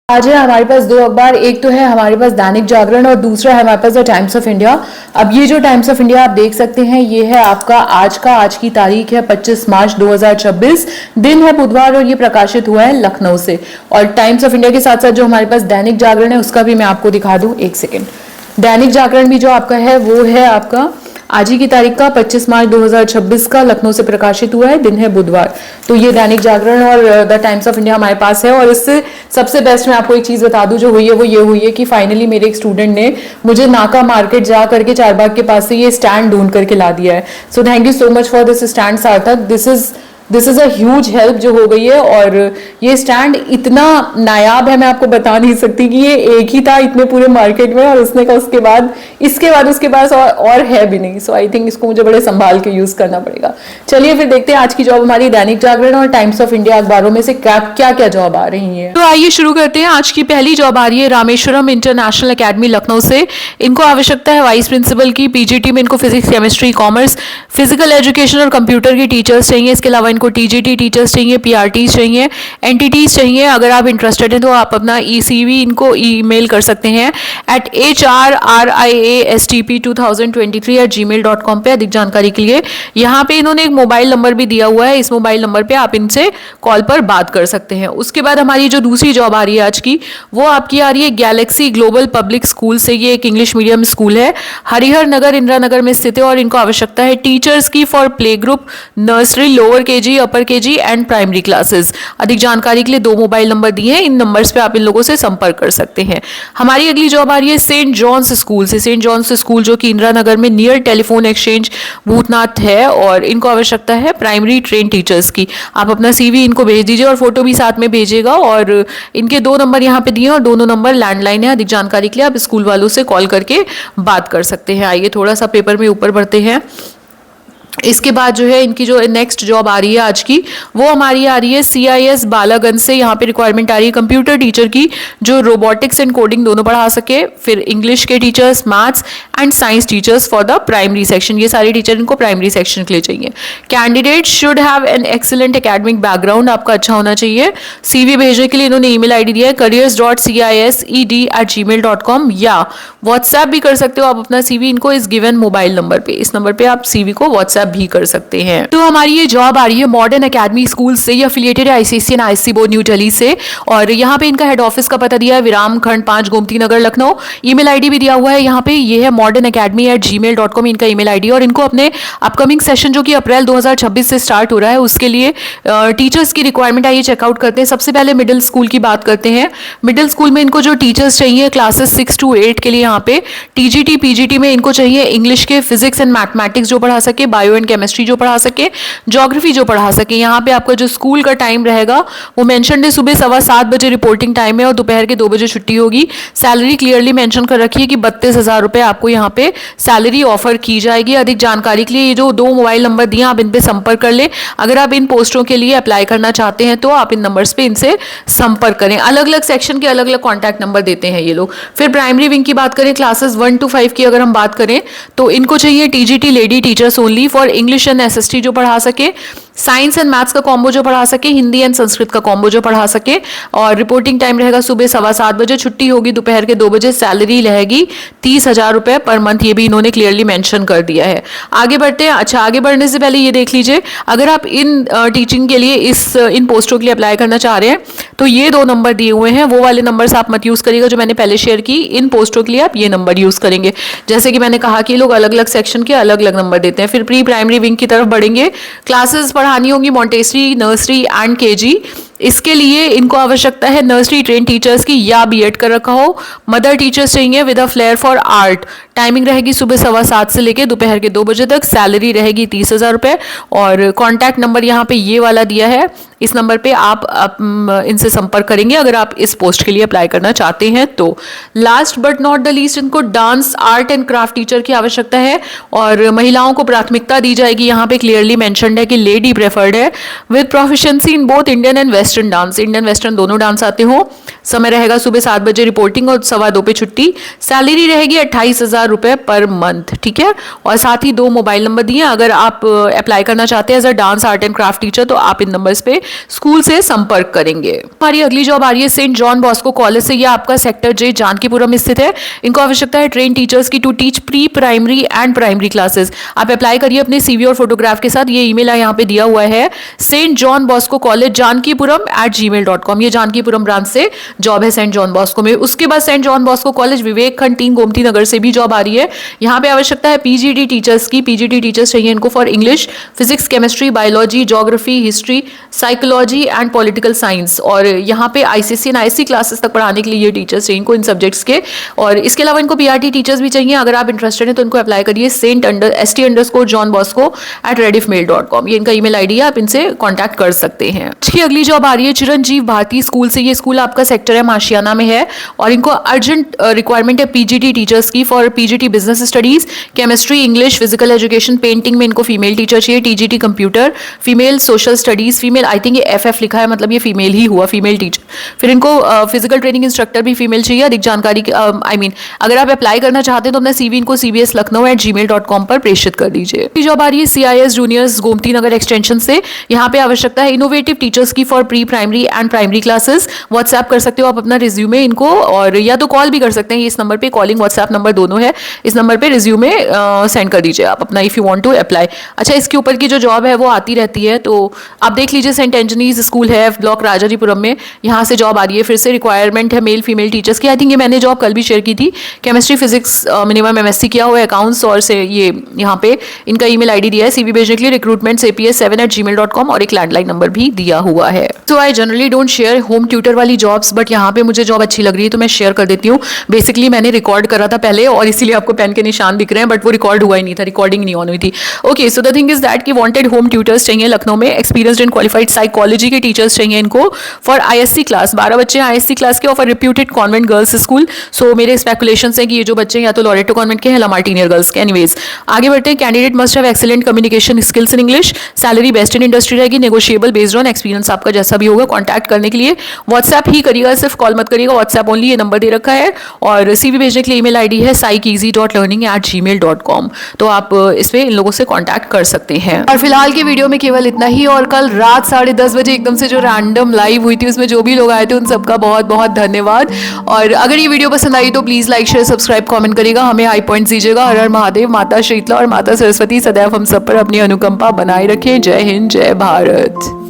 आज है हमारे पास दो अखबार, एक तो है हमारे पास दैनिक जागरण और दूसरा है हमारे पास द टाइम्स ऑफ इंडिया। अब ये जो टाइम्स ऑफ इंडिया आप देख सकते हैं ये है आपका आज की तारीख है 25 मार्च 2026, दिन है बुधवार और ये प्रकाशित हुआ है लखनऊ से। और टाइम्स ऑफ इंडिया के साथ साथ जो हमारे पास दैनिक जागरण है उसका भी मैं आपको दिखा दूं, एक सेकेंड। दैनिक जागरण भी जो आपका है वो है आपका आज ही की तारीख का 25 मार्च 2026 का, लखनऊ से प्रकाशित हुआ है, दिन है बुधवार। तो ये दैनिक जागरण और द टाइम्स ऑफ इंडिया हमारे पास है। और इससे सबसे बेस्ट मैं आपको एक चीज बता दूं जो हुई है वो ये हुई है कि फाइनली मेरे एक स्टूडेंट ने मुझे नाका मार्केट जा करके चारबाग के पास से ये स्टैंड ढूंढ करके ला दिया है। So thank you so much for this stand Sarthak. This is a huge help जो हो गई है। और ये स्टैंड इतना नायाब है, मैं आपको बता नहीं सकती कि ये एक ही था इतने पूरे मार्केट में, और उसने कहा उसके पास और है भी नहीं। सो आई थिंक इसको मुझे बड़े संभाल के यूज करना पड़ेगा। चलिए फिर देखते हैं आज की जॉब हमारी दैनिक जागरण और टाइम्स ऑफ इंडिया अखबारों में से क्या क्या जॉब आ रही है। तो आइए शुरू करते हैं। आज की पहली जॉब आ रही है रामेश्वरम इंटरनेशनल एकेडमी लखनऊ से। इनको आवश्यकता है वाइस प्रिंसिपल की। पीजीटी में इनको physics, chemistry, commerce, physical education और कंप्यूटर की टीचर्स चाहिए। इसके अलावा इनको टीजीटी टीचर्स चाहिए, पीआरटीज चाहिए, एनटीटीज चाहिए। अगर आप इंटरेस्टेड हैं तो आप अपना ईसीवी इनको ईमेल कर सकते हैं at hrriastp2023@gmail.com पे अधिक जानकारी के लिए। यहाँ पे इन्होंने एक मोबाइल नंबर भी दिया हुआ है, इस मोबाइल नंबर पे आप इनसे कॉल पर बात कर सकते हैं। उसके बाद हमारी जो दूसरी जॉब आ रही है आज की, वो आपकी आ रही है गैलेक्सी ग्लोबल पब्लिक स्कूल से। ये एक इंग्लिश मीडियम स्कूल है, हरिहर नगर, इंदिरा नगर में स्थित है। और इनको आवश्यकता है टीचर्स की for play group, nursery, lower KG, upper KG and primary classes. अधिक जानकारी के लिए दो मोबाइल नंबर दिए हैं, इन नंबर्स पे आप इन लोगों से संपर्क कर सकते हैं। हमारी अगली जॉब आ रही है सेंट जॉन्स स्कूल से। सेंट जॉन्स स्कूल जो कि इंदिरा नगर में नियर टेलीफोन एक्सचेंज भूतनाथ है, और इनको आवश्यकता है प्राइमरी ट्रेन टीचर्स की। आप अपना सीवी इनको भेज दीजिए और फोटो भी साथ में भेजिएगा। और इनके दो नंबर यहाँ पे दिए हैं और दोनों नंबर लैंडलाइन है। अधिक जानकारी के लिए आप स्कूल वालों से कॉल करके बात कर सकते हैं। आइए थोड़ा सा पेपर में ऊपर बढ़ते हैं। इसके बाद जो है इनकी जो नेक्स्ट जॉब आ रही है आज की, वो हमारी आ रही है सीआईएस बालागंज से। यहाँ पे रिक्वायरमेंट आ रही है कंप्यूटर टीचर की जो रोबोटिक्स एंड कोडिंग दोनों पढ़ा सके, फिर इंग्लिश के teachers, maths and science teachers for the primary section. ये सारे टीचर इनको प्राइमरी सेक्शन के लिए चाहिए। Candidate should have an excellent academic background, आपका अच्छा होना चाहिए। सीवी भेजने के लिए इन्होंने ईमेल आईडी दिया है careers.cised@gmail.com, या व्हाट्सएप भी कर सकते हो आप अपना सीवी इनको इस गिवन मोबाइल नंबर पे। इस नंबर पे आप सीवी को व्हाट्सएप भी कर सकते हैं। तो हमारी ये जॉब आ रही है मॉडर्न एकेडमी स्कूल से। ये अफिलिएटेड है ICSE and ISC board new Delhi से। और यहाँ पे इनका हेड ऑफिस का पता दिया है विराम खंड 5 गोमती नगर लखनऊ। ईमेल आईडी भी दिया हुआ है यहाँ पे, ये है modernacademy@gmail.com इनका ईमेल आईडी। और इनको अपने अपकमिंग सेशन जो कि अप्रैल 2026 से स्टार्ट हो रहा है उसके लिए टीचर्स की रिक्वायरमेंट आइए चेकआउट करते हैं। सबसे पहले मिडिल स्कूल की बात करते हैं। मिडिल स्कूल में इनको जो टीचर्स चाहिए क्लासेस 6 to 8 के लिए, यहाँ पे टीजीटी पीजीटी में इनको चाहिए इंग्लिश के, फिजिक्स एंड मैथमेटिक्स जो पढ़ा सके, बायो एंड केमिस्ट्री जो पढ़ा सके, ज्योग्राफी जो पढ़ा सके। यहाँ पे आपका जो स्कूल का टाइम रहेगा वो मेंशन है, सुबह 7:15 बजे रिपोर्टिंग टाइम है और दोपहर के 2 बजे छुट्टी होगी। सैलरी क्लियरली मेंशन कर रखी है कि 32,000 रुपए आपको यहाँ पे सैलरी ऑफर की जाएगी। अधिक जानकारी के लिए ये जो 2 मोबाइल नंबर दिए आप इन पे संपर्क कर ले। अगर आप इन पोस्टों के लिए अप्लाई करना चाहते हैं तो आप इन नंबर्स पे इनसे संपर्क करें। अलग अलग सेक्शन के अलग अलग कॉन्टैक्ट नंबर देते हैं ये लोग। फिर प्राइमरी विंग की बात करें, क्लासेस 1 to 5 की अगर हम बात करें तो इनको चाहिए TGT lady teachers only for English and SST जो पढ़ा सके, साइंस एंड मैथ्स का कॉम्बो जो पढ़ा सके, हिंदी एंड संस्कृत का कॉम्बो जो पढ़ा सके। और रिपोर्टिंग टाइम रहेगा सुबह 7:15 बजे, छुट्टी होगी दोपहर के 2 बजे। सैलरी रहेगी 30,000 रुपए पर मंथ, ये भी इन्होंने क्लियरली मेंशन कर दिया है। आगे बढ़ते हैं। अच्छा, आगे बढ़ने से पहले ये देख लीजिए, अगर आप इन टीचिंग के लिए इन पोस्टों के लिए अप्लाई करना चाह रहे हैं तो ये 2 नंबर दिए हुए हैं, वो वाले नंबर आप मत यूज करिएगा जो मैंने पहले शेयर की। इन पोस्टों के लिए आप ये नंबर यूज करेंगे। जैसे कि मैंने कहा कि लोग अलग अलग सेक्शन के अलग अलग नंबर देते हैं। फिर प्री प्राइमरी विंग की तरफ बढ़ेंगे। क्लासेस पढ़ानी होगी मॉन्टेसरी, नर्सरी एंड केजी। इसके लिए इनको आवश्यकता है नर्सरी ट्रेन टीचर्स की या बीएड कर रखा हो। मदर टीचर्स चाहिए with a flare for art. Timing रहेगी सुबह 7:15 से लेकर दोपहर के 2 बजे तक। सैलरी रहेगी 30,000 रुपए। और कॉन्टैक्ट नंबर यहाँ पे ये वाला दिया है, इस नंबर पे आप इनसे संपर्क करेंगे अगर आप इस पोस्ट के लिए अप्लाई करना चाहते हैं तो। Last but not the least, इनको dance, art and craft teacher की आवश्यकता है और महिलाओं को प्राथमिकता दी जाएगी। यहाँ पे क्लियरली मेंशन्ड है कि लेडी प्रेफर्ड है, with proficiency in both Indian and west western dance, Indian western दोनों डांस आते हो। समय रहेगा सुबह 7 बजे रिपोर्टिंग और 2:15 पे छुट्टी। सैलरी रहेगी 28,000 रुपए पर मंथ, ठीक है। और साथ ही 2 मोबाइल नंबर दिए, अगर आप अप्लाई करना चाहते हैं as a dance art and craft teacher तो आप इन नंबर्स पे स्कूल से संपर्क करेंगे। हमारी अगली जॉब आ रही है सेंट जॉन बॉस्को कॉलेज से। ये आपका सेक्टर जे जानकीपुरम स्थित है। इनको आवश्यकता है ट्रेन टीचर्स की to teach pre primary and primary classes. आप अप्लाई करिए अपने सीवी और फोटोग्राफ के साथ। ये ईमेल यहाँ पे दिया हुआ है सेंट जॉन बॉस्को कॉलेज जानकीपुरम@gmail.com। ये जानकीपुरम ब्रांच से जॉब है सेंट जॉन बॉस्को में। उसके बाद सेंट जॉन बॉस्को कॉलेज विवेक खंड 3 गोमती नगर से भी जॉब आ रही है। यहाँ पे आवश्यकता है पीजीटी टीचर्स की। पीजीटी टीचर्स चाहिए इनको for English, physics, chemistry, biology, geography, history, psychology and political science. और यहाँ पे आईसीएसई एंड आईएससी क्लासेस तक पढ़ाने के लिए ये टीचर्स चाहिए इनको इन सब्जेक्ट्स के। और इसके अलावा इनको पीआरटी टीचर्स भी चाहिए। अगर आप इंटरेस्टेड हैं तो इनको अप्लाई करिए st_johnbosco@rediffmail.com। ये इनका ईमेल आईडी है, आप इनसे कॉन्टैक्ट कर सकते हैं। इसकी अगली जॉब आ रही है चिरंजीव भारती स्कूल से। ये स्कूल आपका सेक्टर है माशियाना में है और इनको अर्जेंट रिक्वायरमेंट है पीजीटी टीचर्स की for PGT business studies, chemistry, English, physical education, painting में इनको फीमेल टीचर चाहिए। TGT computer, female social studies, female, I think ये एफएफ लिखा है, मतलब ये फीमेल ही हुआ, फीमेल टीचर। फिर इनको फिजिकल ट्रेनिंग इंस्ट्रक्टर भी फीमेल चाहिए। अधिक जानकारी अगर आप अप्लाई करना चाहते हैं तो अपना सीवी इनको cbslakhnau@gmail.com पर प्रेषित कर दीजिए। जॉब आ रही है CIS juniors Gomti Nagar extension से। यहाँ पे आवश्यकता है इनोवेटिव टीचर्स की for pre primary and primary classes. WhatsApp कर सकते हो आप अपना रिज्यूमे इनको, और या तो कॉल भी कर सकते हैं। इस नंबर पे कॉलिंग व्हाट्सएप नंबर दोनों है। इस नंबर पे रिज्यूमे सेंड कर दीजिए आप अपना if you want to apply. अच्छा, इसके ऊपर की जो जॉब है वो आती रहती है, तो आप देख लीजिए। सेंट एंजनीज स्कूल है ब्लॉक राजाजीपुरम में, यहाँ से जॉब आ रही है। फिर से रिक्वायरमेंट है मेल फीमेल टीचर्स की। आई थिंक ये मैंने जॉब कल भी शेयर की थी। केमिस्ट्री, फिजिक्स, मिनिमम एमएससी किया हुआ है, अकाउंट्स, और से ये यहाँ पे इनका ईमेल आईडी दिया है सीवी भेजने के लिए recruitment@7@gmail.com, और एक लैंडलाइन नंबर भी दिया हुआ है। So I generally don't share home tutor वाली जॉब्स, बट यहाँ पे मुझे जॉब अच्छी लग रही है तो मैं शेयर कर देती हूँ। बेसिकली मैंने रिकॉर्ड करा था पहले और इसीलिए आपको पेन के निशान दिख रहे हैं, बट वो रिकॉर्ड हुआ ही नहीं था, रिकॉर्डिंग नहीं ऑन हुई थी। Okay, so the thing is that कि वांटेड होम ट्यूटर्स चाहिए लखनऊ में। एक्सपीरियंस्ड एंड क्वालिफाइड साइकोलॉजी के टीचर्स चाहिए इनको फॉर आईएससी क्लास। 12 बच्चे आईएससी क्लास के और for reputed convent girls school. So मेरे स्पेकुलेशन है कि ये जो बच्चे या तो लॉरेटो कॉन्वेंट के हैं, लामार्टिनियर गर्ल्स के। एनीवेज आगे बढ़ते हैं। Candidate must have excellent communication skills in English. Salary best in industry रहेगी, नेगोशिएबल बेस्ड ऑन एक्सपीरियंस आपका जैसा भी होगा। कॉन्टैक्ट करने के लिए व्हाट्सएप ही करिएगा, सिर्फ कॉल मत करिएगा, व्हाट्सएप ओनली। ये नंबर दे रखा है और सीवी भेजने के लिए ईमेल आईडी है saikeasy.learning@gmail.com। तो आप इस पे इन लोगों से कॉन्टैक्ट कर सकते हैं। और फिलहाल की वीडियो में केवल इतना ही। और कल रात 10:30 बजे एकदम से जो रैंडम लाइव हुई थी उसमें जो भी लोग आए थे उन सबका बहुत बहुत धन्यवाद। और अगर ये वीडियो पसंद आई तो please like, share, subscribe, comment करिएगा, हमें हाई पॉइंट्स दीजिएगा। हर हर महादेव, माता शीतला और माता सरस्वती सदैव हम सब पर अपनी अनुकंपा बनाए रखें। जय हिंद, जय भारत।